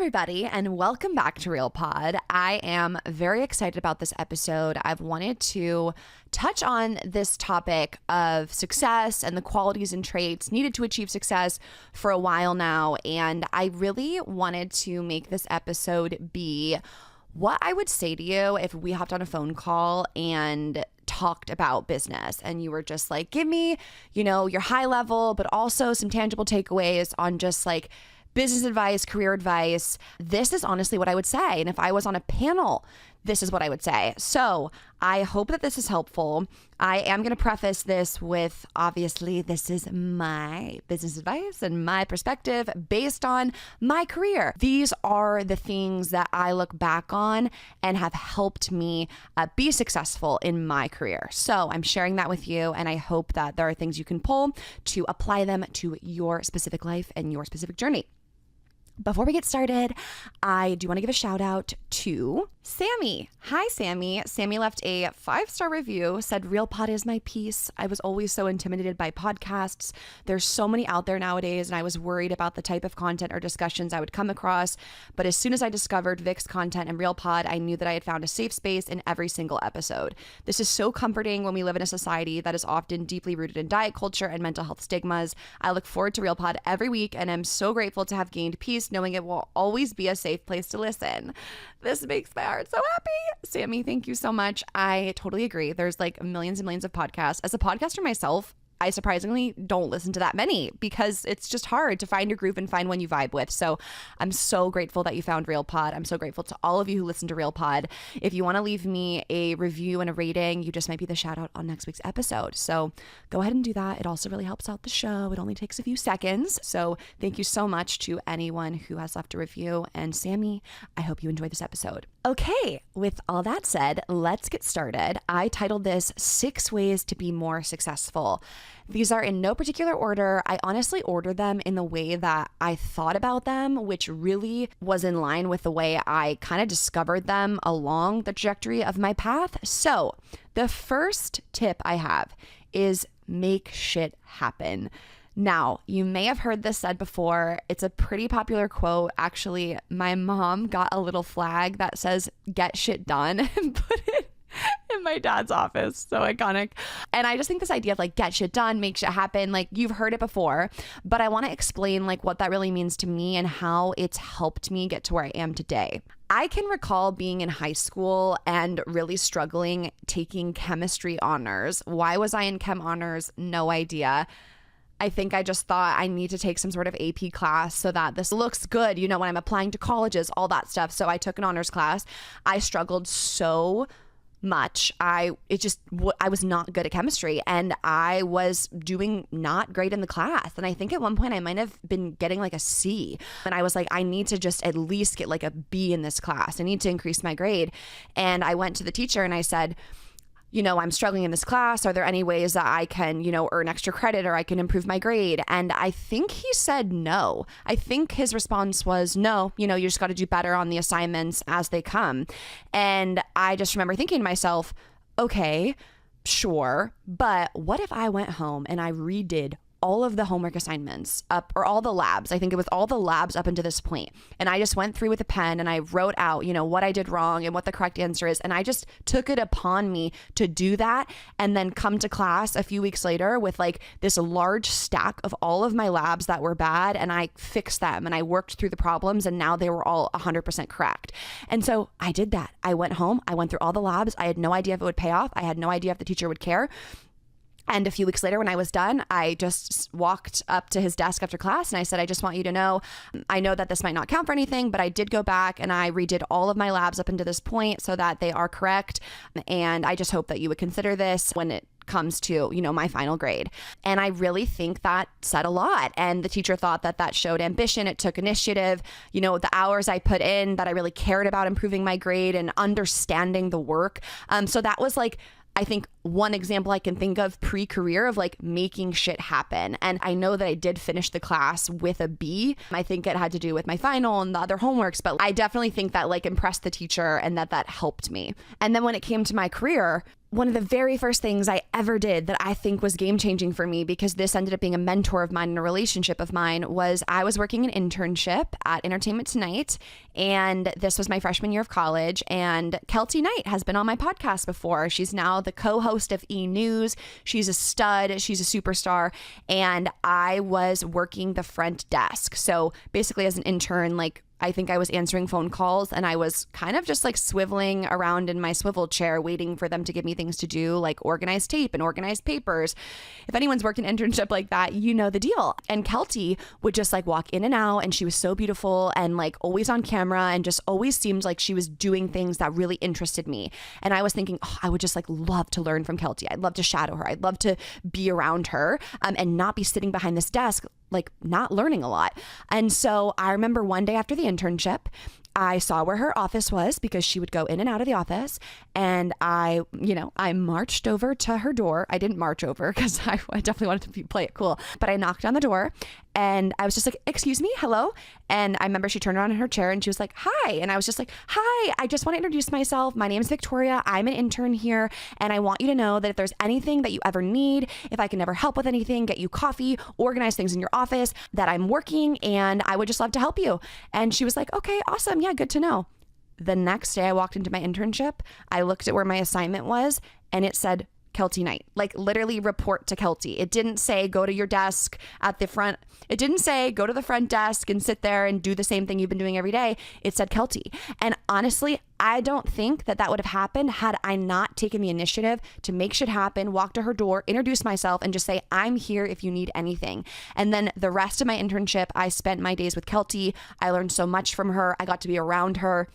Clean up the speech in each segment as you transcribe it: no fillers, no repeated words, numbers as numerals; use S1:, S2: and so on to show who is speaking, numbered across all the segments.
S1: everybody, and welcome back to Real Pod. I am very excited about this episode. I've wanted to touch on this topic of success and the qualities and traits needed to achieve success for a while now, and I really wanted to make this episode be what I would say to you if we hopped on a phone call and talked about business and you were just like, give me, your high level, but also some tangible takeaways on just like business advice, career advice. This is honestly what I would say. And if I was on a panel, this is what I would say. So I hope that this is helpful. I am going to preface this with, obviously, this is my business advice and my perspective based on my career. These are the things that I look back on and have helped me be successful in my career. So I'm sharing that with you, and I hope that there are things you can pull to apply them to your specific life and your specific journey. Before we get started, I do want to give a shout out to Sammy. Hi, Sammy. Sammy left a 5-star review, said Real Pod is my peace. I was always so intimidated by podcasts. There's so many out there nowadays, and I was worried about the type of content or discussions I would come across. But as soon as I discovered Vic's content and Real Pod, I knew that I had found a safe space in every single episode. This is so comforting when we live in a society that is often deeply rooted in diet culture and mental health stigmas. I look forward to Real Pod every week, and I'm so grateful to have gained peace knowing it will always be a safe place to listen. This makes my heart so happy. Sammy, thank you so much. I totally agree. There's like millions and millions of podcasts. As a podcaster myself, I surprisingly don't listen to that many because it's just hard to find your groove and find one you vibe with. So I'm so grateful that you found Real Pod. I'm so grateful to all of you who listen to Real Pod. If you want to leave me a review and a rating, you just might be the shout out on next week's episode. So go ahead and do that. It also really helps out the show. It only takes a few seconds. So thank you so much to anyone who has left a review. And Sammy, I hope you enjoyed this episode. Okay, with all that said, let's get started. I titled this 6 Ways to Be More Successful. These are in no particular order. I honestly ordered them in the way that I thought about them, which really was in line with the way I kind of discovered them along the trajectory of my path. So the first tip I have is make shit happen. Now, you may have heard this said before. It's a pretty popular quote. Actually, my mom got a little flag that says, get shit done, and put it in my dad's office. So iconic. And I just think this idea of like, get shit done, make shit happen, like you've heard it before, but I want to explain like what that really means to me and how it's helped me get to where I am today. I can recall being in high school and really struggling taking chemistry honors. Why was I in chem honors? No idea. I think I just thought I need to take some sort of AP class so that this looks good, when I'm applying to colleges, all that stuff. So I took an honors class. I struggled so much. I was not good at chemistry, and I was doing not great in the class. And I think at one point I might have been getting like a C, and I was like, I need to just at least get like a B in this class. I need to increase my grade. And I went to the teacher and I said, I'm struggling in this class. Are there any ways that I can, earn extra credit or I can improve my grade? And I think he said no. I think his response was no, you just got to do better on the assignments as they come. And I just remember thinking to myself, okay, sure. But what if I went home and I redid all of the homework assignments or all the labs? I think it was all the labs up until this point. And I just went through with a pen and I wrote out, what I did wrong and what the correct answer is. And I just took it upon me to do that and then come to class a few weeks later with like this large stack of all of my labs that were bad, and I fixed them and I worked through the problems, and now they were all 100% correct. And so I did that. I went home, I went through all the labs. I had no idea if it would pay off. I had no idea if the teacher would care. And a few weeks later, when I was done, I just walked up to his desk after class and I said, I just want you to know, I know that this might not count for anything, but I did go back and I redid all of my labs up until this point so that they are correct. And I just hope that you would consider this when it comes to, my final grade. And I really think that said a lot. And the teacher thought that showed ambition. It took initiative, the hours I put in, that I really cared about improving my grade and understanding the work. So that was like, I think one example I can think of pre-career of like making shit happen. And I know that I did finish the class with a B. I think it had to do with my final and the other homeworks, but I definitely think that like impressed the teacher and that helped me. And then when it came to my career, one of the very first things I ever did that I think was game changing for me, because this ended up being a mentor of mine and a relationship of mine, was I was working an internship at Entertainment Tonight. And this was my freshman year of college. And Kelty Knight has been on my podcast before. She's now the co-host of E! News. She's a stud. She's a superstar. And I was working the front desk. So basically as an intern, like, I think I was answering phone calls and I was kind of just like swiveling around in my swivel chair waiting for them to give me things to do, like organize tape and organize papers. If anyone's worked an internship like that, you know the deal. And Kelty would just like walk in and out, and she was so beautiful and like always on camera and just always seemed like she was doing things that really interested me. And I was thinking, oh, I would just like love to learn from Kelty. I'd love to shadow her. I'd love to be around her and not be sitting behind this desk like not learning a lot. And so I remember one day after the internship, I saw where her office was because she would go in and out of the office. And I marched over to her door. I didn't march over because I definitely wanted to play it cool, but I knocked on the door and I was just like, excuse me, hello. And I remember she turned around in her chair and she was like, hi. And I was just like, hi, I just want to introduce myself. My name is Victoria. I'm an intern here. And I want you to know that if there's anything that you ever need, if I can ever help with anything, get you coffee, organize things in your office, that I'm working and I would just love to help you. And she was like, okay, awesome. Yeah, good to know. The next day I walked into my internship, I looked at where my assignment was and it said Kelty Knight, like literally report to Kelty. It didn't say go to your desk at the front. It didn't say go to the front desk and sit there and do the same thing you've been doing every day. It said Kelty. And honestly, I don't think that would have happened had I not taken the initiative to make shit happen, walk to her door, introduce myself, and just say, I'm here if you need anything. And then the rest of my internship, I spent my days with Kelty. I learned so much from her. I got to be around her.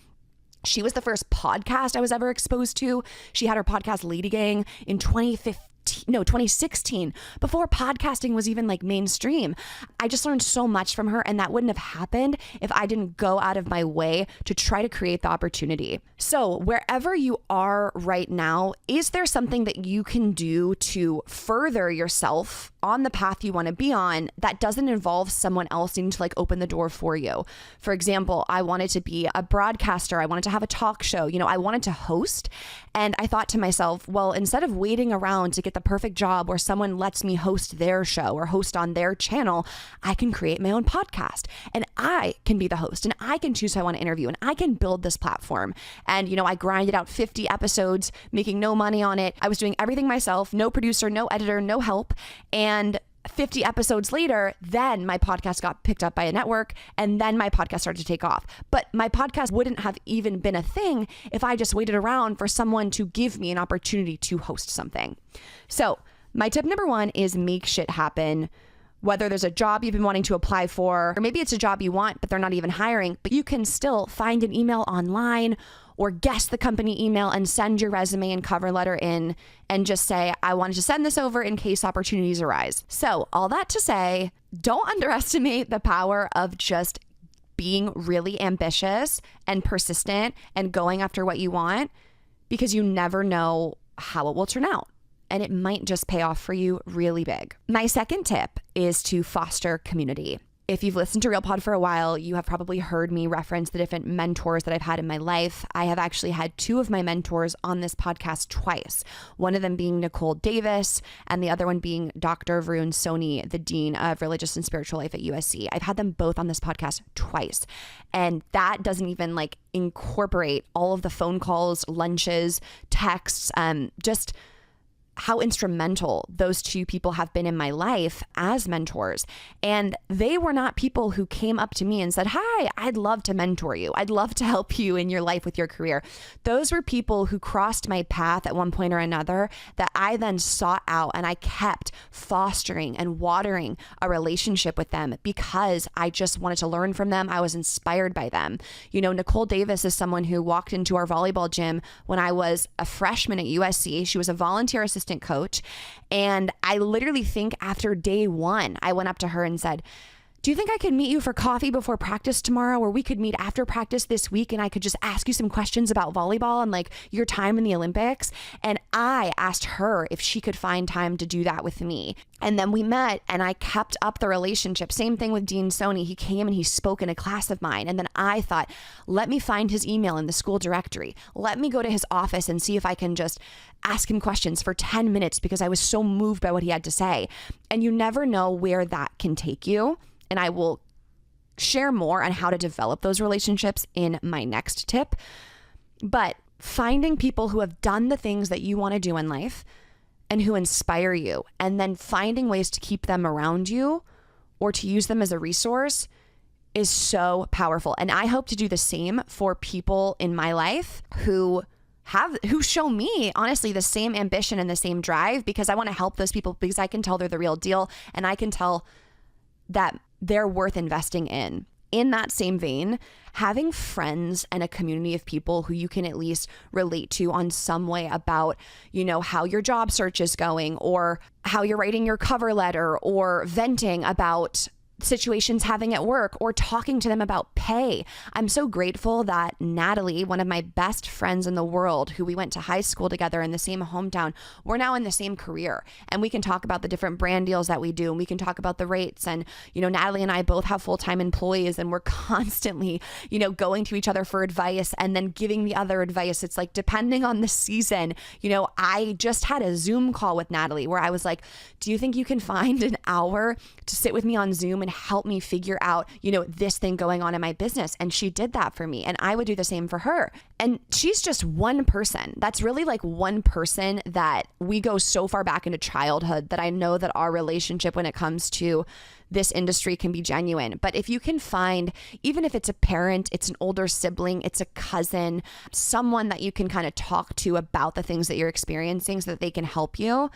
S1: She was the first podcast I was ever exposed to. She had her podcast Lady Gang in 2016, before podcasting was even like mainstream. I just learned so much from her, and that wouldn't have happened if I didn't go out of my way to try to create the opportunity. So wherever you are right now, is there something that you can do to further yourself on the path you want to be on that doesn't involve someone else needing to like open the door for you? For example, I wanted to be a broadcaster. I wanted to have a talk show. I wanted to host. And I thought to myself, well, instead of waiting around to get the perfect job where someone lets me host their show or host on their channel, I can create my own podcast and I can be the host and I can choose who I want to interview and I can build this platform. And, I grinded out 50 episodes, making no money on it. I was doing everything myself, no producer, no editor, no help. And 50 episodes later, then my podcast got picked up by a network and then my podcast started to take off. But my podcast wouldn't have even been a thing if I just waited around for someone to give me an opportunity to host something. So my tip number one is make shit happen. Whether there's a job you've been wanting to apply for, or maybe it's a job you want, but they're not even hiring, but you can still find an email online or guess the company email and send your resume and cover letter in and just say, I wanted to send this over in case opportunities arise. So all that to say, don't underestimate the power of just being really ambitious and persistent and going after what you want, because you never know how it will turn out. And it might just pay off for you really big. My second tip is to foster community. If you've listened to RealPod for a while, you have probably heard me reference the different mentors that I've had in my life. I have actually had two of my mentors on this podcast twice. One of them being Nicole Davis and the other one being Dr. Varun Soni, the Dean of Religious and Spiritual Life at USC. I've had them both on this podcast twice. And that doesn't even like incorporate all of the phone calls, lunches, texts, just how instrumental those two people have been in my life as mentors. And they were not people who came up to me and said, hi, I'd love to mentor you. I'd love to help you in your life with your career. Those were people who crossed my path at one point or another that I then sought out, and I kept fostering and watering a relationship with them because I just wanted to learn from them. I was inspired by them. Nicole Davis is someone who walked into our volleyball gym when I was a freshman at USC. She was a volunteer assistant coach. And I literally think after day one, I went up to her and said, do you think I could meet you for coffee before practice tomorrow, or we could meet after practice this week and I could just ask you some questions about volleyball and like your time in the Olympics? And I asked her if she could find time to do that with me. And then we met and I kept up the relationship. Same thing with Dean Stoney. He came and he spoke in a class of mine. And then I thought, let me find his email in the school directory. Let me go to his office and see if I can just ask him questions for 10 minutes because I was so moved by what he had to say. And you never know where that can take you. And I will share more on how to develop those relationships in my next tip. But finding people who have done the things that you want to do in life and who inspire you, and then finding ways to keep them around you or to use them as a resource is so powerful. And I hope to do the same for people in my life who show me, honestly, the same ambition and the same drive, because I want to help those people, because I can tell they're the real deal and I can tell that they're worth investing in. In that same vein, having friends and a community of people who you can at least relate to on some way about, how your job search is going, or how you're writing your cover letter, or venting about situations having at work, or talking to them about pay. I'm so grateful that Natalie, one of my best friends in the world, who we went to high school together in the same hometown, we're now in the same career, and we can talk about the different brand deals that we do, and we can talk about the rates. And Natalie and I both have full-time employees, and we're constantly going to each other for advice and then giving the other advice. It's like, depending on the season, I just had a Zoom call with Natalie where I was like, do you think you can find an hour to sit with me on Zoom and help me figure out, this thing going on in my business? And she did that for me, and I would do the same for her. And she's just one person. That's really like one person that we go so far back into childhood that I know that our relationship when it comes to this industry can be genuine. But if you can find, even if it's a parent, it's an older sibling, it's a cousin, someone that you can kind of talk to about the things that you're experiencing so that they can help you,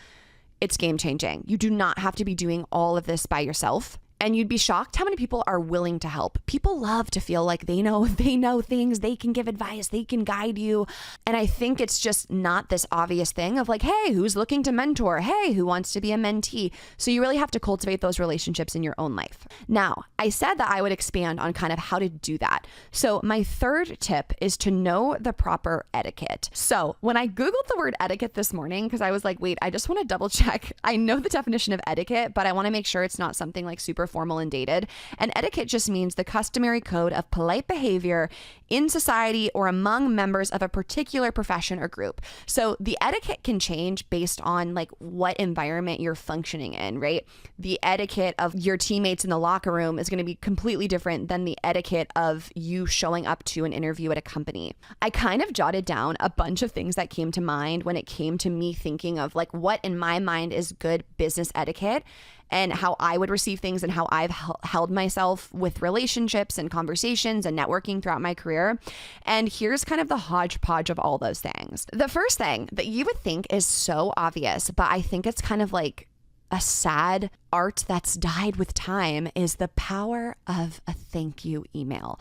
S1: it's game changing. You do not have to be doing all of this by yourself. And you'd be shocked how many people are willing to help. People love to feel like they know things, they can give advice, they can guide you. And I think it's just not this obvious thing of like, hey, who's looking to mentor? Hey, who wants to be a mentee? So you really have to cultivate those relationships in your own life. Now, I said that I would expand on kind of how to do that. So my third tip is to know the proper etiquette. So when I Googled the word etiquette this morning, because I was like, wait, I just want to double check. I know the definition of etiquette, but I want to make sure it's not something like super formal and dated. And etiquette just means the customary code of polite behavior in society or among members of a particular profession or group. So the etiquette can change based on like what environment you're functioning in, right? The etiquette of your teammates in the locker room is going to be completely different than the etiquette of you showing up to an interview at a company. I kind of jotted down a bunch of things that came to mind when it came to me thinking of like what in my mind is good business etiquette, and how I would receive things and how I've held myself with relationships and conversations and networking throughout my career. And here's kind of the hodgepodge of all those things. The first thing that you would think is so obvious, but I think it's kind of like a sad art that's died with time, is the power of a thank you email.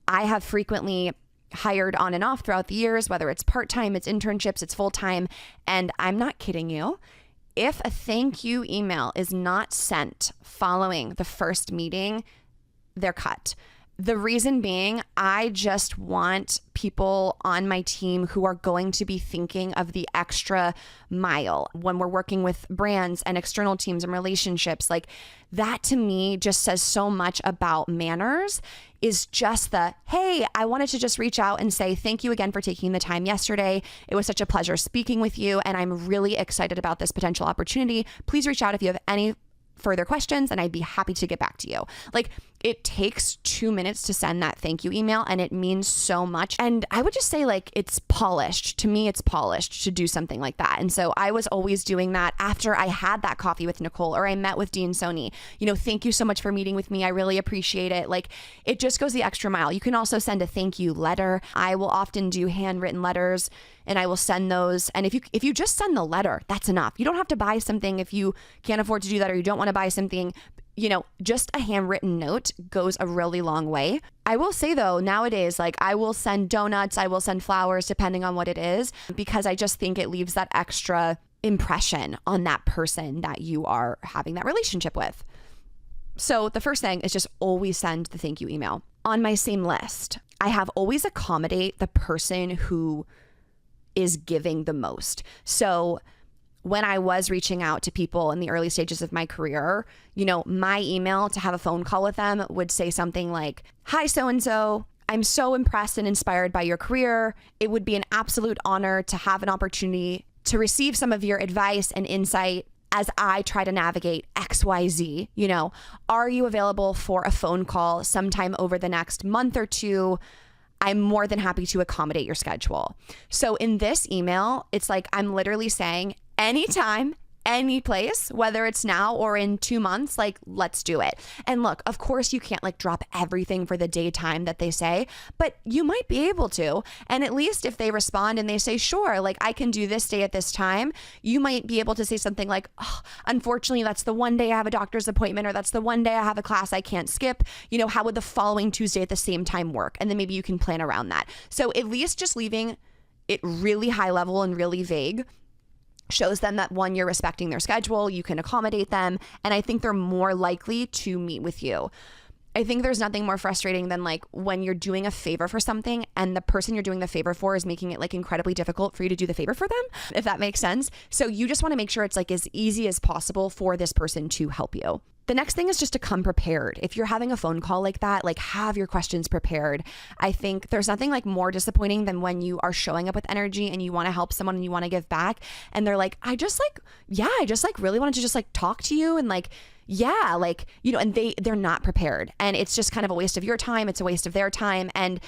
S1: I have frequently hired on and off throughout the years, whether it's part-time, it's internships, it's full-time, and I'm not kidding you. If a thank you email is not sent following the first meeting, they're cut. The reason being, I just want people on my team who are going to be thinking of the extra mile when we're working with brands and external teams and relationships. Like that to me just says so much about manners, is just the, hey, I wanted to just reach out and say thank you again for taking the time yesterday. It was such a pleasure speaking with you, and I'm really excited about this potential opportunity. Please reach out if you have any further questions, and I'd be happy to get back to you. Like, it takes 2 minutes to send that thank you email, and it means so much. And I would just say, like, it's polished. To me, it's polished to do something like that. And so I was always doing that after I had that coffee with Nicole, or I met with Dean Stoney. Thank you so much for meeting with me. I really appreciate it. Like, it just goes the extra mile. You can also send a thank you letter. I will often do handwritten letters, and I will send those. And if you just send the letter, that's enough. You don't have to buy something if you can't afford to do that, or you don't want to buy something. Just a handwritten note goes a really long way. I will say though, nowadays, like, I will send donuts, I will send flowers, depending on what it is, because I just think it leaves that extra impression on that person that you are having that relationship with. So the first thing is just always send the thank you email. On my same list, I have always accommodate the person who is giving the most. So when I was reaching out to people in the early stages of my career, my email to have a phone call with them would say something like, "Hi, so-and-so. I'm so impressed and inspired by your career. It would be an absolute honor to have an opportunity to receive some of your advice and insight as I try to navigate XYZ. Are you available for a phone call sometime over the next month or two? I'm more than happy to accommodate your schedule." So in this email, it's like I'm literally saying anytime, any place, whether it's now or in 2 months, like, let's do it. And look, of course you can't like drop everything for the daytime that they say, but you might be able to. And at least if they respond and they say, sure, like I can do this day at this time, you might be able to say something like, "Oh, unfortunately, that's the one day I have a doctor's appointment, or that's the one day I have a class I can't skip. How would the following Tuesday at the same time work?" And then maybe you can plan around that. So at least just leaving it really high level and really vague shows them that, one, you're respecting their schedule, you can accommodate them, and I think they're more likely to meet with you. I think there's nothing more frustrating than like when you're doing a favor for something and the person you're doing the favor for is making it like incredibly difficult for you to do the favor for them, if that makes sense. So you just want to make sure it's like as easy as possible for this person to help you. The next thing is just to come prepared. If you're having a phone call like that, like have your questions prepared. I think there's nothing like more disappointing than when you are showing up with energy and you want to help someone and you want to give back. And they're like, I just really wanted to just like talk to you. And like, yeah, like, and they're not prepared. And it's just kind of a waste of your time. It's a waste of their time. And,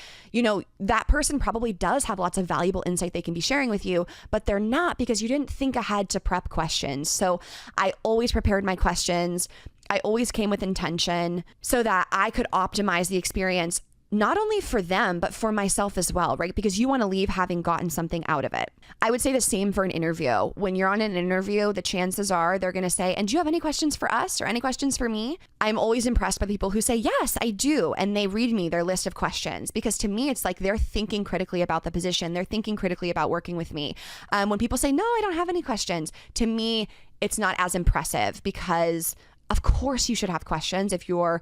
S1: that person probably does have lots of valuable insight they can be sharing with you, but they're not because you didn't think ahead to prep questions. So I always prepared my questions. I always came with intention so that I could optimize the experience, not only for them, but for myself as well, right? Because you want to leave having gotten something out of it. I would say the same for an interview. When you're on an interview, the chances are they're going to say, "And do you have any questions for us or any questions for me?" I'm always impressed by people who say, "Yes, I do." And they read me their list of questions, because to me, it's like they're thinking critically about the position. They're thinking critically about working with me. When people say, "No, I don't have any questions," to me, it's not as impressive, because of course you should have questions if you're,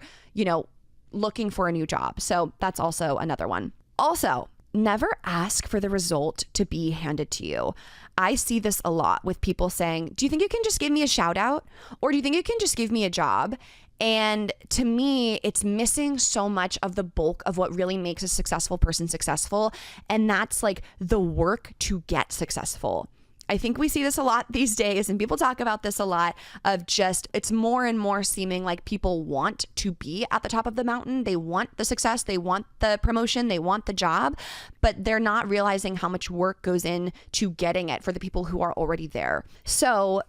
S1: looking for a new job. So that's also another one. Also, never ask for the result to be handed to you. I see this a lot with people saying, "Do you think you can just give me a shout out? Or do you think you can just give me a job?" And to me, it's missing so much of the bulk of what really makes a successful person successful. And that's like the work to get successful. I think we see this a lot these days, and people talk about this a lot, of just, it's more and more seeming like people want to be at the top of the mountain. They want the success, they want the promotion, they want the job, but they're not realizing how much work goes into getting it for the people who are already there. So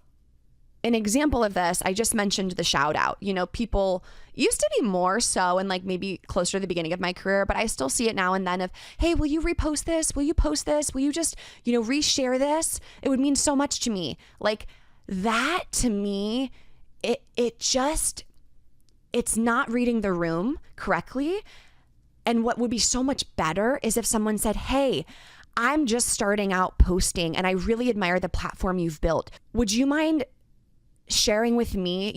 S1: an example of this, I just mentioned the shout out. People used to be more so, and like maybe closer to the beginning of my career, but I still see it now and then of, "Hey, will you repost this? Will you post this? Will you just, reshare this? It would mean so much to me." Like that, to me, it's not reading the room correctly. And what would be so much better is if someone said, "Hey, I'm just starting out posting and I really admire the platform you've built. Would you mind sharing with me,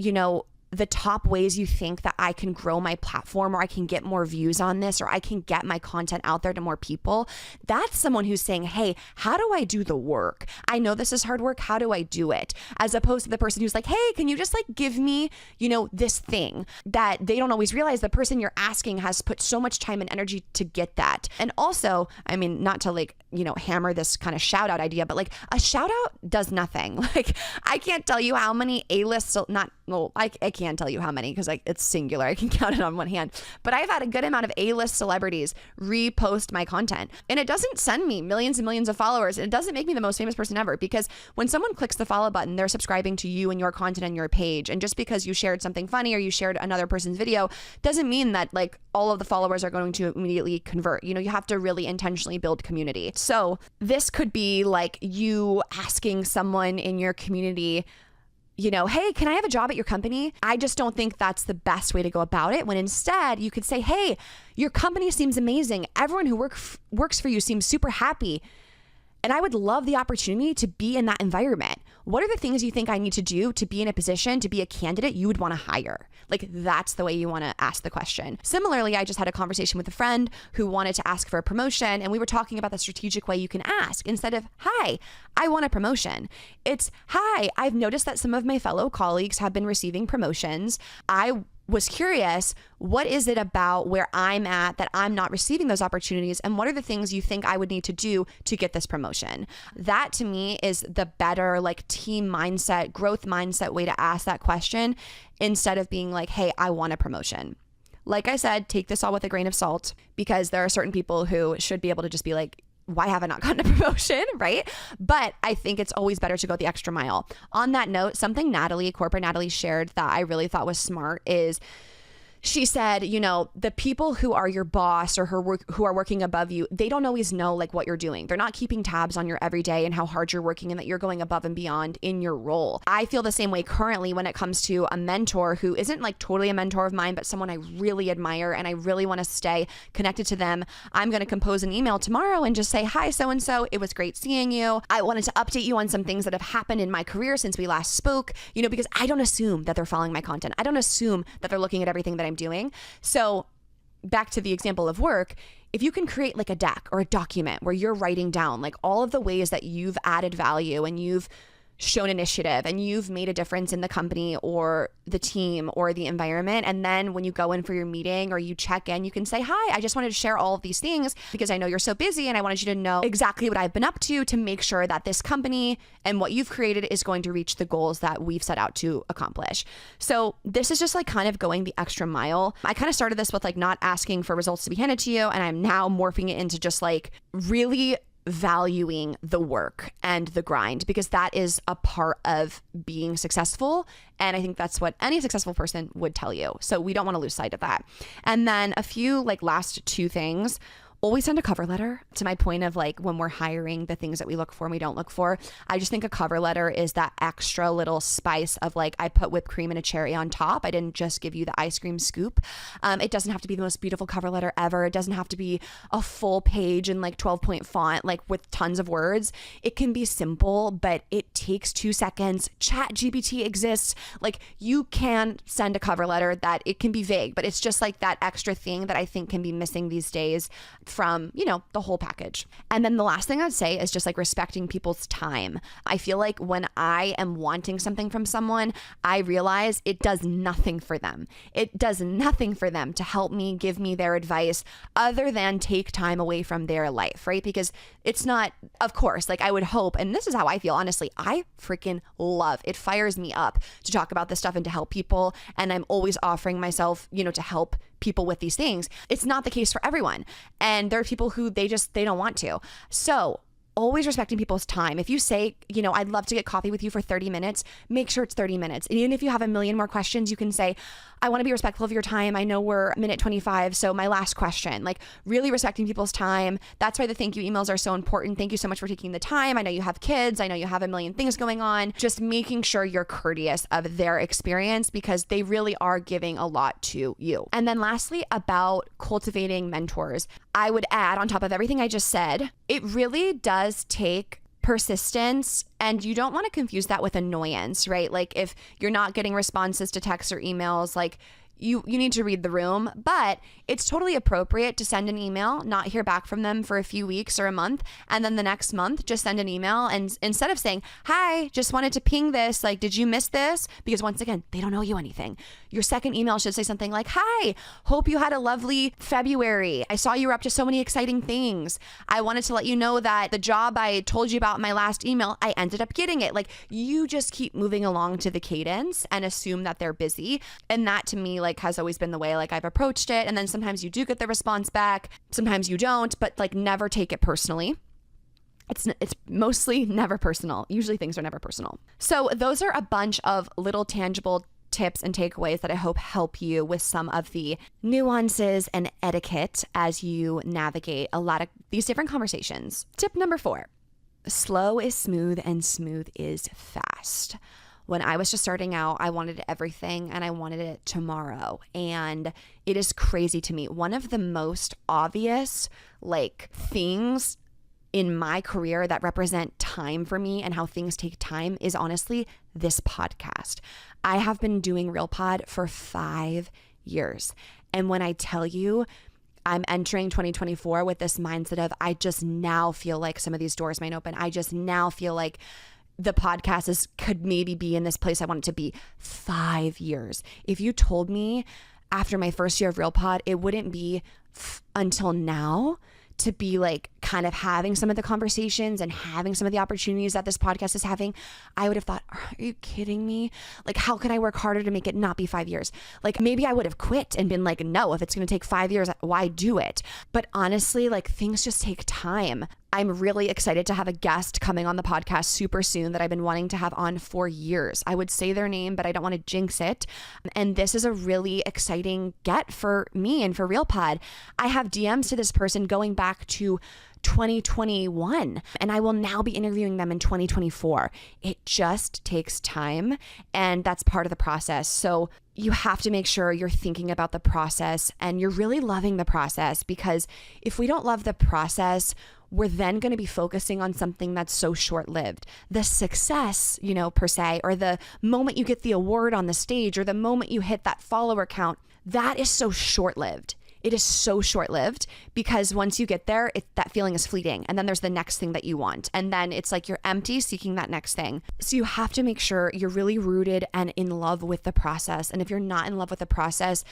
S1: the top ways you think that I can grow my platform, or I can get more views on this, or I can get my content out there to more people?" That's someone who's saying, "Hey, how do I do the work? I know this is hard work. How do I do it?" As opposed to the person who's like, "Hey, can you just like give me, this thing?" That they don't always realize the person you're asking has put so much time and energy to get that. And also, I mean, not to like, hammer this kind of shout out idea, but like a shout out does nothing. Like I can't tell you how many I can't tell you how many because it's singular. I can count it on one hand. But I've had a good amount of A-list celebrities repost my content. And it doesn't send me millions and millions of followers. And it doesn't make me the most famous person ever, because when someone clicks the follow button, they're subscribing to you and your content and your page. And just because you shared something funny or you shared another person's video doesn't mean that like all of the followers are going to immediately convert. You have to really intentionally build community. So this could be like you asking someone in your community, "Hey, can I have a job at your company?" I just don't think that's the best way to go about it, when instead you could say, "Hey, your company seems amazing. Everyone who works for you seems super happy. And I would love the opportunity to be in that environment. what are the things you think I need to do to be in a position to be a candidate you would want to hire? Like, that's the way you want to ask the question. Similarly, I just had a conversation with a friend who wanted to ask for a promotion, and we were talking about the strategic way you can ask. Instead of, hi, I want a promotion, it's, hi, I've noticed that some of my fellow colleagues have been receiving promotions. I was curious, what is it about where I'm at that I'm not receiving those opportunities? And what are the things you think I would need to do to get this promotion? That to me is the better like team mindset, growth mindset way to ask that question, instead of being like, hey, I want a promotion. Like I said, take this all with a grain of salt, because there are certain people who should be able to just be like, why have I not gotten a promotion, right? But I think it's always better to go the extra mile. On that note, something corporate Natalie shared that I really thought was smart is, she said, you know, the people who are your boss or who are working above you, they don't always know like what you're doing. They're not keeping tabs on your everyday and how hard you're working and that you're going above and beyond in your role. I feel the same way currently when it comes to a mentor who isn't like totally a mentor of mine, but someone I really admire and I really want to stay connected to them. I'm going to compose an email tomorrow and just say, hi, so-and-so, it was great seeing you. I wanted to update you on some things that have happened in my career since we last spoke, you know, because I don't assume that they're following my content. I don't assume that they're looking at everything that I'm doing. So back to the example of work, if you can create like a deck or a document where you're writing down like all of the ways that you've added value and you've shown initiative and you've made a difference in the company or the team or the environment. And then when you go in for your meeting or you check in, you can say, hi, I just wanted to share all of these things because I know you're so busy and I wanted you to know exactly what I've been up to make sure that this company and what you've created is going to reach the goals that we've set out to accomplish. So this is just like kind of going the extra mile. I kind of started this with like not asking for results to be handed to you. And I'm now morphing it into just like really valuing the work and the grind, because that is a part of being successful. And I think that's what any successful person would tell you. So we don't want to lose sight of that. And then a few like last two things. Always send a cover letter. To my point of like when we're hiring, the things that we look for and we don't look for. I just think a cover letter is that extra little spice of like, I put whipped cream and a cherry on top. I didn't just give you the ice cream scoop. It doesn't have to be the most beautiful cover letter ever. It doesn't have to be a full page in like 12-point font, like with tons of words. It can be simple, but it takes 2 seconds. ChatGPT exists. Like you can send a cover letter that it can be vague, but it's just like that extra thing that I think can be missing these days from, you know, the whole package. And then the last thing I'd say is just like respecting people's time. I feel like when I am wanting something from someone, I realize it does nothing for them. It does nothing for them to help me, give me their advice other than take time away from their life, right? Because it's not, of course, like I would hope, and this is how I feel, honestly, I freaking love, it fires me up to talk about this stuff and to help people. And I'm always offering myself, you know, to help people with these things. It's not the case for everyone. And there are people who they don't want to. So always respecting people's time. If you say, you know, I'd love to get coffee with you for 30 minutes, make sure it's 30 minutes. And even if you have a million more questions, you can say, I want to be respectful of your time. I know we're minute 25. So my last question, like really respecting people's time. That's why the thank you emails are so important. Thank you so much for taking the time. I know you have kids. I know you have a million things going on. Just making sure you're courteous of their experience because they really are giving a lot to you. And then lastly, about cultivating mentors, I would add on top of everything I just said, it really does take persistence, and you don't want to confuse that with annoyance, right? Like if you're not getting responses to texts or emails, like you need to read the room, but it's totally appropriate to send an email, not hear back from them for a few weeks or a month, and then the next month just send an email. And instead of saying, hi, just wanted to ping this, like, did you miss this? Because once again, they don't owe you anything. Your second email should say something like, hi, hope you had a lovely February. I saw you were up to so many exciting things. I wanted to let you know that the job I told you about in my last email, I ended up getting it. Like you just keep moving along to the cadence and assume that they're busy. And that to me, like has always been the way like I've approached it. And then sometimes you do get the response back, sometimes you don't, but like never take it personally. It's mostly never personal. Usually things are never personal. So those are a bunch of little tangible tips and takeaways that I hope help you with some of the nuances and etiquette as you navigate a lot of these different conversations. Tip number 4, slow is smooth and smooth is fast. When I was just starting out, I wanted everything and I wanted it tomorrow. And it is crazy to me. One of the most obvious like things in my career that represent time for me and how things take time is honestly this podcast. I have been doing Real Pod for 5 years. And when I tell you, I'm entering 2024 with this mindset of I just now feel like some of these doors might open. I just now feel like the podcast could maybe be in this place I want it to be. 5 years. If you told me after my first year of Real Pod, it wouldn't be until now to be like kind of having some of the conversations and having some of the opportunities that this podcast is having, I would have thought, are you kidding me? Like, how can I work harder to make it not be 5 years? Like, maybe I would have quit and been like, no, if it's going to take 5 years, why do it? But honestly, like, things just take time. I'm really excited to have a guest coming on the podcast super soon that I've been wanting to have on for years. I would say their name, but I don't want to jinx it. And this is a really exciting get for me and for Real Pod. I have DMs to this person going back to 2021, and I will now be interviewing them in 2024. It just takes time, and that's part of the process. So you have to make sure you're thinking about the process and you're really loving the process, because if we don't love the process, we're then going to be focusing on something that's so short-lived. The success, per se, or the moment you get the award on the stage, or the moment you hit that follower count, that is so short-lived. It is so short-lived, because once you get there, that feeling is fleeting. And then there's the next thing that you want. And then it's like you're empty seeking that next thing. So you have to make sure you're really rooted and in love with the process. And if you're not in love with the process,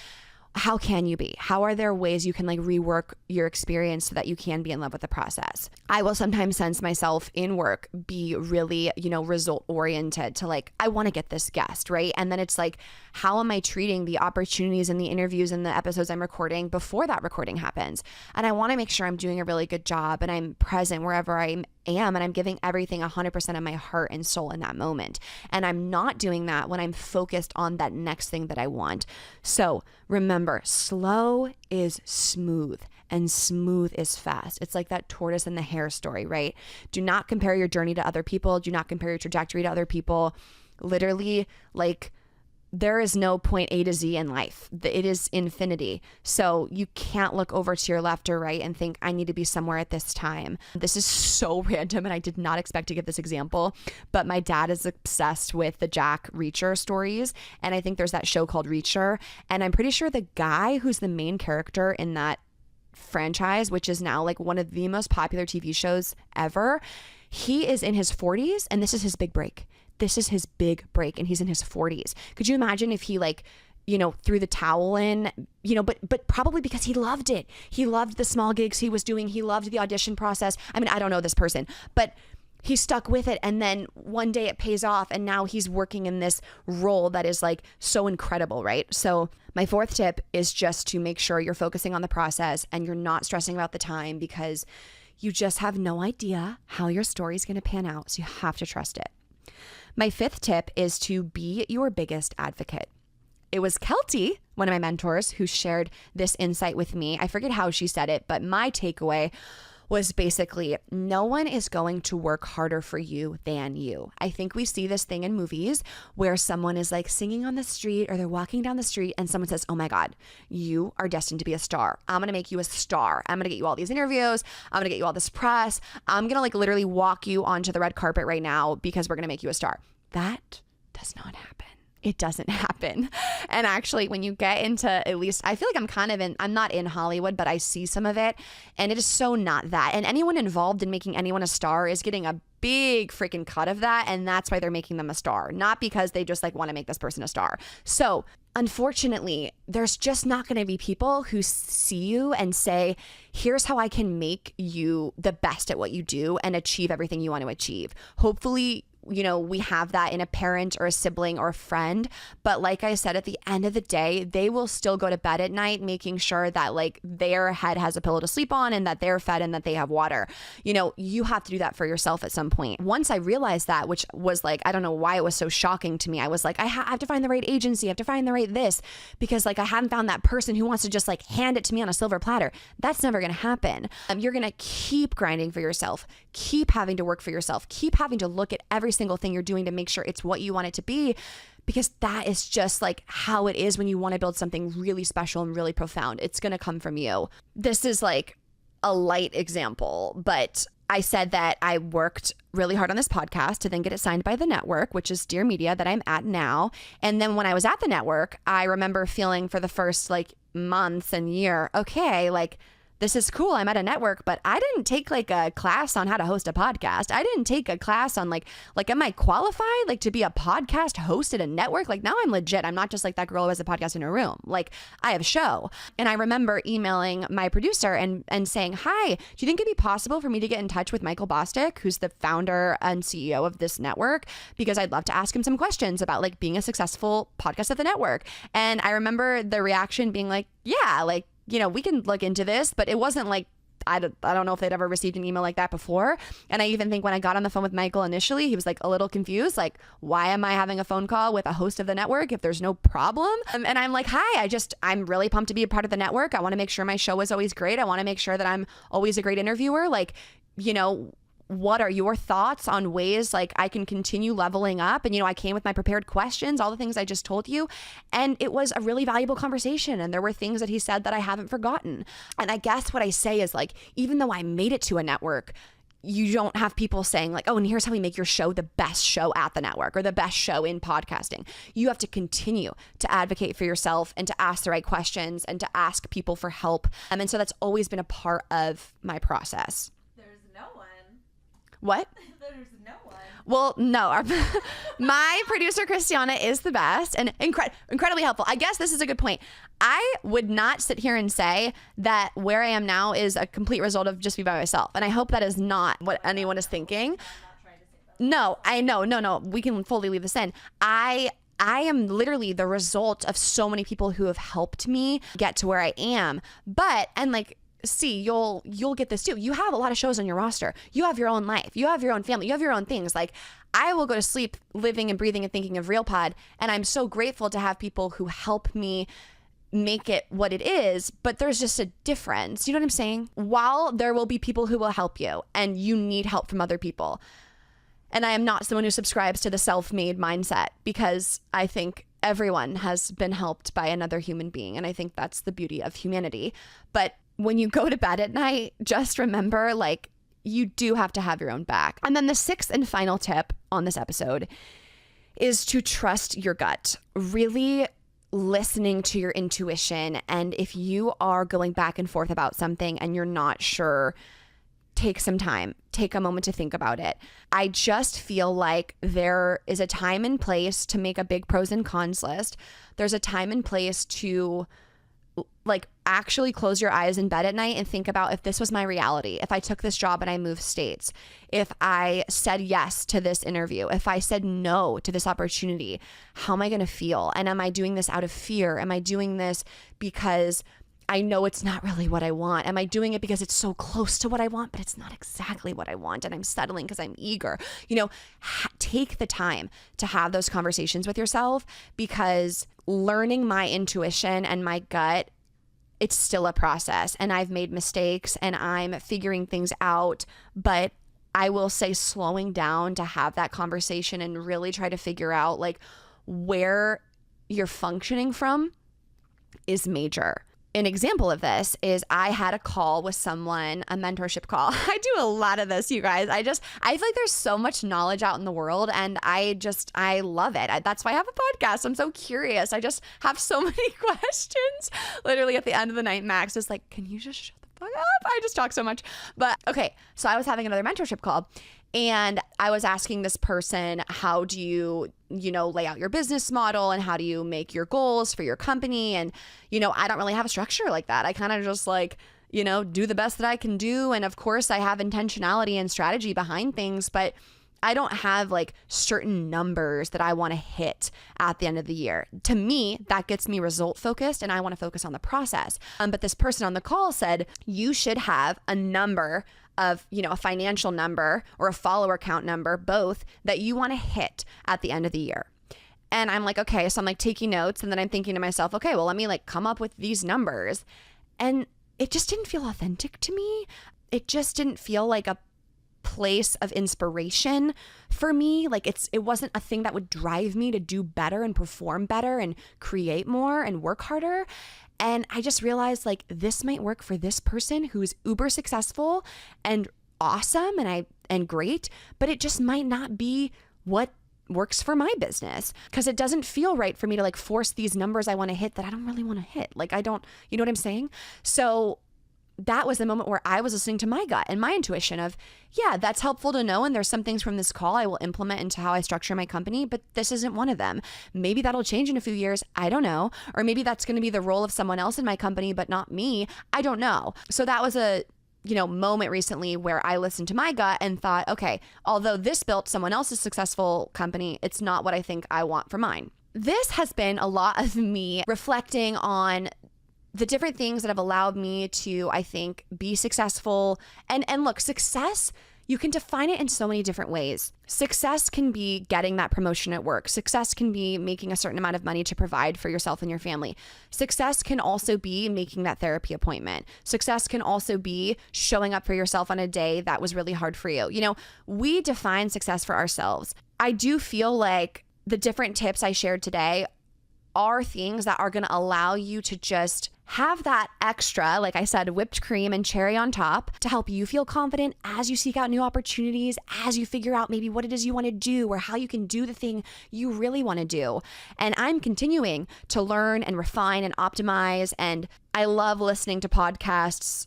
S1: how can you be? How are there ways you can like rework your experience so that you can be in love with the process? I will sometimes sense myself in work be really, result oriented to like, I want to get this guest, right? And then it's like, how am I treating the opportunities and the interviews and the episodes I'm recording before that recording happens? And I want to make sure I'm doing a really good job and I'm present wherever I am, and I'm giving everything 100% of my heart and soul in that moment. And I'm not doing that when I'm focused on that next thing that I want. So remember, slow is smooth and smooth is fast. It's like that tortoise and the hare story, right? Do not compare your journey to other people. Do not compare your trajectory to other people. Literally, like, there is no point A to Z in life. It is infinity. So you can't look over to your left or right and think, I need to be somewhere at this time. This is so random, and I did not expect to give this example, but my dad is obsessed with the Jack Reacher stories. And I think there's that show called Reacher. And I'm pretty sure the guy who's the main character in that franchise, which is now like one of the most popular TV shows ever, he is in his 40s, and this is his big break. This is his big break, and he's in his 40s. Could you imagine if he threw the towel in, but probably because he loved it. He loved the small gigs he was doing. He loved the audition process. I mean, I don't know this person, but he stuck with it. And then one day it pays off, and now he's working in this role that is like so incredible, right? So my fourth tip is just to make sure you're focusing on the process and you're not stressing about the time, because you just have no idea how your story is going to pan out. So you have to trust it. My fifth tip is to be your biggest advocate. It was Kelty, one of my mentors, who shared this insight with me. I forget how she said it, but my takeaway was basically, no one is going to work harder for you than you. I think we see this thing in movies where someone is like singing on the street, or they're walking down the street and someone says, oh my God, you are destined to be a star. I'm going to make you a star. I'm going to get you all these interviews. I'm going to get you all this press. I'm going to like literally walk you onto the red carpet right now because we're going to make you a star. That does not happen. It doesn't happen. And actually, when you get into, at least I feel like I'm not in Hollywood, but I see some of it, and it is so not that. And anyone involved in making anyone a star is getting a big freaking cut of that. And that's why they're making them a star, not because they just like want to make this person a star. So unfortunately, there's just not going to be people who see you and say, here's how I can make you the best at what you do and achieve everything you want to achieve. Hopefully, we have that in a parent or a sibling or a friend. But like I said, at the end of the day, they will still go to bed at night making sure that like their head has a pillow to sleep on and that they're fed and that they have water. You have to do that for yourself at some point. Once I realized that, which was like, I don't know why it was so shocking to me. I was like, I have to find the right agency. I have to find the right this, because like I haven't found that person who wants to just like hand it to me on a silver platter. That's never going to happen. You're going to keep grinding for yourself, keep having to work for yourself, keep having to look at every single thing you're doing to make sure it's what you want it to be, because that is just like how it is when you want to build something really special and really profound. It's going to come from you. This is like a light example, but I said that I worked really hard on this podcast to then get it signed by the network, which is Dear Media that I'm at now. And then when I was at the network, I remember feeling for the first like months and year, okay, like this is cool. I'm at a network, but I didn't take like a class on how to host a podcast. I didn't take a class on like, am I qualified like to be a podcast host at a network? Like now I'm legit. I'm not just like that girl who has a podcast in her room. Like I have a show. And I remember emailing my producer and saying, hi, do you think it'd be possible for me to get in touch with Michael Bostic, who's the founder and CEO of this network? Because I'd love to ask him some questions about like being a successful podcast at the network. And I remember the reaction being like, yeah, like, we can look into this, but it wasn't like, I don't know if they'd ever received an email like that before. And I even think when I got on the phone with Michael initially, he was like a little confused, like, why am I having a phone call with a host of the network if there's no problem? And I'm like, hi, I'm really pumped to be a part of the network. I want to make sure my show is always great. I want to make sure that I'm always a great interviewer. Like, what are your thoughts on ways like I can continue leveling up? And, I came with my prepared questions, all the things I just told you. And it was a really valuable conversation. And there were things that he said that I haven't forgotten. And I guess what I say is like, even though I made it to a network, you don't have people saying like, oh, and here's how we make your show the best show at the network or the best show in podcasting. You have to continue to advocate for yourself and to ask the right questions and to ask people for help. And so that's always been a part of my process. What?
S2: There's no one.
S1: Well, no. My producer, Christiana, is the best and incredibly helpful. I guess this is a good point. I would not sit here and say that where I am now is a complete result of just me by myself. And I hope that is not what anyone is thinking.
S2: I'm not trying to say that.
S1: No, I know. No. We can fully leave this in. I am literally the result of so many people who have helped me get to where I am. See, you'll get this too. You have a lot of shows on your roster. You have your own life. You have your own family. You have your own things. Like I will go to sleep living and breathing and thinking of RealPod. And I'm so grateful to have people who help me make it what it is. But there's just a difference. You know what I'm saying? While there will be people who will help you and you need help from other people. And I am not someone who subscribes to the self-made mindset because I think everyone has been helped by another human being. And I think that's the beauty of humanity. But when you go to bed at night, just remember, like, you do have to have your own back. And then the sixth and final tip on this episode is to trust your gut. Really listening to your intuition. And if you are going back and forth about something and you're not sure, take some time. Take a moment to think about it. I just feel like there is a time and place to make a big pros and cons list. There's a time and place to like actually close your eyes in bed at night and think about if this was my reality, if I took this job and I moved states, if I said yes to this interview, if I said no to this opportunity, how am I going to feel? And am I doing this out of fear? Am I doing this because I know it's not really what I want? Am I doing it because it's so close to what I want, but it's not exactly what I want and I'm settling because I'm eager? Take the time to have those conversations with yourself because learning my intuition and my gut, it's still a process and I've made mistakes and I'm figuring things out, but I will say slowing down to have that conversation and really try to figure out like where you're functioning from is major. An example of this is I had a call with someone, a mentorship call. I do a lot of this, you guys. I feel like there's so much knowledge out in the world and I love it. That's why I have a podcast. I'm so curious. I just have so many questions. Literally at the end of the night, Max is like, can you just shut the fuck up? I just talk so much. But okay, so I was having another mentorship call and I was asking this person, how do you lay out your business model and how do you make your goals for your company? And, I don't really have a structure like that. I kind of just like, do the best that I can do. And of course I have intentionality and strategy behind things, but I don't have like certain numbers that I want to hit at the end of the year. To me, that gets me result focused and I want to focus on the process. But this person on the call said, you should have a number of, a financial number or a follower count number, both that you want to hit at the end of the year. And I'm like, okay, so I'm like taking notes and then I'm thinking to myself, okay, well, let me like come up with these numbers. And it just didn't feel authentic to me. It just didn't feel like a place of inspiration for me. Like it wasn't a thing that would drive me to do better and perform better and create more and work harder. And I just realized like this might work for this person who's uber successful and awesome and great, but it just might not be what works for my business, because it doesn't feel right for me to like force these numbers I want to hit that I don't really want to hit. Like I don't, you know what I'm saying? So that was the moment where I was listening to my gut and my intuition of, yeah, that's helpful to know. And there's some things from this call I will implement into how I structure my company, but this isn't one of them. Maybe that'll change in a few years. I don't know. Or maybe that's going to be the role of someone else in my company, but not me. I don't know. So that was a moment recently where I listened to my gut and thought, okay, although this built someone else's successful company, it's not what I think I want for mine. This has been a lot of me reflecting on the different things that have allowed me to, I think, be successful. And look, success, you can define it in so many different ways. Success can be getting that promotion at work. Success can be making a certain amount of money to provide for yourself and your family. Success can also be making that therapy appointment. Success can also be showing up for yourself on a day that was really hard for you. We define success for ourselves. I do feel like the different tips I shared today are things that are going to allow you to just have that extra, like I said, whipped cream and cherry on top to help you feel confident as you seek out new opportunities, as you figure out maybe what it is you want to do or how you can do the thing you really want to do. And I'm continuing to learn and refine and optimize. And I love listening to podcasts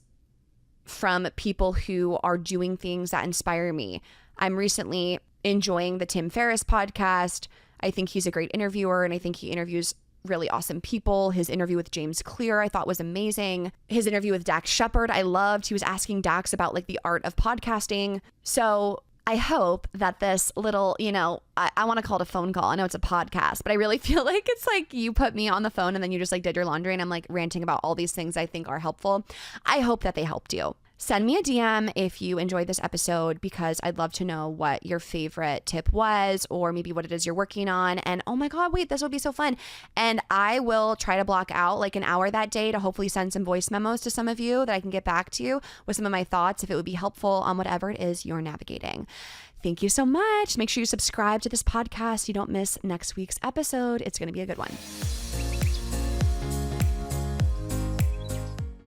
S1: from people who are doing things that inspire me. I'm recently enjoying the Tim Ferriss podcast. I think he's a great interviewer, and I think he interviews really awesome people. His interview with James Clear I thought was amazing. His interview with Dax Shepard I loved. He was asking Dax about like the art of podcasting. So I hope that this little, I want to call it a phone call. I know it's a podcast, but I really feel like it's like you put me on the phone and then you just like did your laundry and I'm like ranting about all these things I think are helpful. I hope that they helped you. Send me a DM if you enjoyed this episode, because I'd love to know what your favorite tip was, or maybe what it is you're working on. And oh my God, wait, this will be so fun. And I will try to block out like an hour that day to hopefully send some voice memos to some of you that I can get back to you with some of my thoughts if it would be helpful on whatever it is you're navigating. Thank you so much. Make sure you subscribe to this podcast so you don't miss next week's episode. It's going to be a good one.